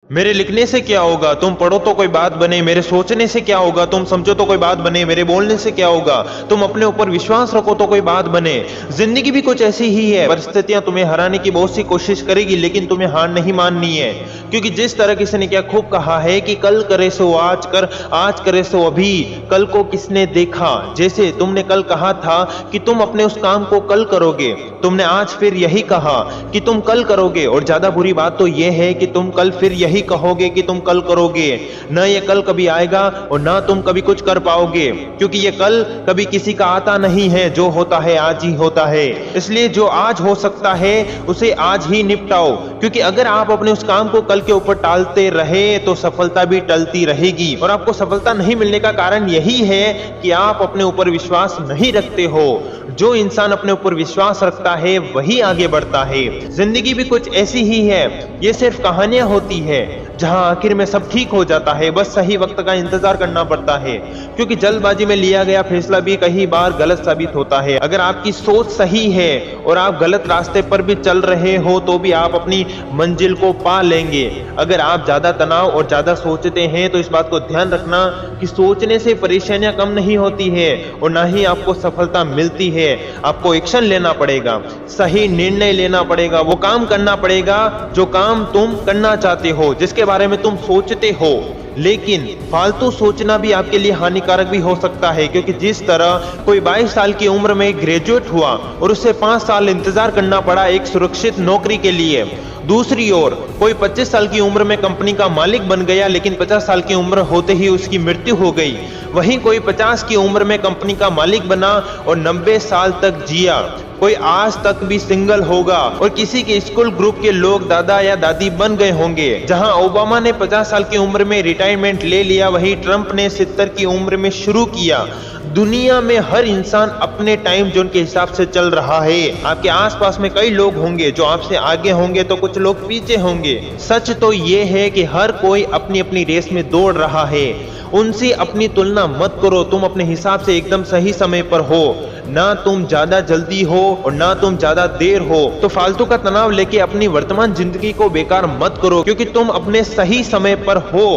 मेरे लिखने से क्या होगा, तुम पढ़ो तो कोई बात बने। मेरे सोचने से क्या होगा, तुम समझो तो कोई बात बने। मेरे बोलने से क्या होगा, तुम अपने ऊपर विश्वास रखो तो कोई बात बने। जिंदगी भी कुछ ऐसी ही है। परिस्थितियां तुम्हें हराने की बहुत सी कोशिश करेगी, लेकिन तुम्हें हार नहीं माननी है। क्योंकि जिस तरह किसी ने क्या खूब कहा है कि कल करे सो आज कर, आज करे सो अभी, कल को किसने देखा। जैसे तुमने कल कहा था कि तुम अपने उस काम को कल करोगे, तुमने आज फिर यही कहा कि तुम कल करोगे। और ज्यादा बुरी बात तो यह है कि तुम कल फिर यही कहोगे कि तुम कल करोगे। न ये कल कभी आएगा और ना तुम कभी कुछ कर पाओगे, क्योंकि ये कल कभी किसी का आता नहीं है। जो होता है आज ही होता है। इसलिए जो आज हो सकता है उसे आज ही निपटाओ, क्योंकि अगर आप अपने उस काम को कल के ऊपर टालते रहे तो सफलता भी टलती रहेगी। और आपको सफलता नहीं मिलने का कारण यही है कि आप अपने ऊपर विश्वास नहीं रखते हो। जो इंसान अपने ऊपर विश्वास रखता है वही आगे बढ़ता है। जिंदगी भी कुछ ऐसी ही है। ये सिर्फ कहानियां होती है जहां आखिर में सब ठीक हो जाता है। बस सही वक्त का इंतजार करना पड़ता है, क्योंकि जल्दबाजी में लिया गया फैसला भी कई बार गलत साबित होता है। अगर आपकी सोच सही है और आप गलत रास्ते पर भी चल रहे हो तो भी आप अपनी मंजिल को पा लेंगे। अगर आप ज्यादा तनाव और ज्यादा सोचते हैं तो इस बात को ध्यान रखना कि सोचने से परेशानियां कम नहीं होती है और ना ही आपको सफलता मिलती है। आपको एक्शन लेना पड़ेगा, सही निर्णय लेना पड़ेगा, वो काम करना पड़ेगा जो काम तुम करना चाहते हो, जिसके बारे में तुम सोचते हो। लेकिन फालतू सोचना भी आपके लिए हानिकारक भी हो सकता है, क्योंकि जिस तरह कोई 22 साल की उम्र में ग्रेजुएट हुआ और उससे 5 साल इंतजार करना पड़ा एक सुरक्षित नौकरी के लिए, दूसरी ओर कोई 25 साल की उम्र में कंपनी का मालिक बन गया लेकिन 50 साल की उम्र होते ही उसकी मृत्यु हो गई। वहीं कोई 50 की उम्र में कंपनी का मालिक बना और 90 साल तक जिया। कोई आज तक भी सिंगल होगा और किसी के स्कूल ग्रुप के लोग दादा या दादी बन गए होंगे। जहां ओबामा ने 50 साल की उम्र में रिटायरमेंट ले लिया, वहीं ट्रंप ने 70 की उम्र में शुरू किया। दुनिया में हर इंसान अपने टाइम जोन के हिसाब से चल रहा है। आपके आसपास में कई लोग होंगे जो आपसे आगे होंगे तो कुछ लोग पीछे होंगे। सच तो ये है कि हर कोई अपनी अपनी रेस में दौड़ रहा है। उनसे अपनी तुलना मत करो। तुम अपने हिसाब से एकदम सही समय पर हो, ना तुम ज्यादा जल्दी हो और ना तुम ज्यादा देर हो। तो फालतू का तनाव लेके अपनी वर्तमान जिंदगी को बेकार मत करो, क्योंकि तुम अपने सही समय पर हो।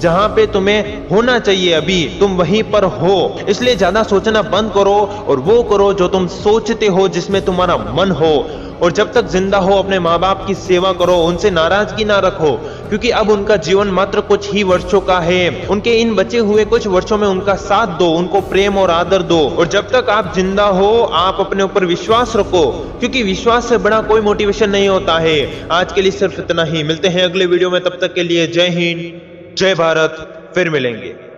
जहां पे तुम्हें होना चाहिए अभी तुम वहीं पर हो। इसलिए ज्यादा सोचना बंद करो और वो करो जो तुम सोचते हो, जिसमें तुम्हारा मन हो। और जब तक जिंदा हो अपने माँ बाप की सेवा करो, उनसे नाराजगी ना रखो, क्योंकि अब उनका जीवन मात्र कुछ ही वर्षों का है। उनके इन बचे हुए कुछ वर्षों में उनका साथ दो, उनको प्रेम और आदर दो। और जब तक आप जिंदा हो आप अपने ऊपर विश्वास रखो, क्योंकि विश्वास से बड़ा कोई मोटिवेशन नहीं होता है। आज के लिए सिर्फ इतना ही। मिलते हैं अगले वीडियो में, तब तक के लिए जय हिंद, जय भारत। फिर मिलेंगे।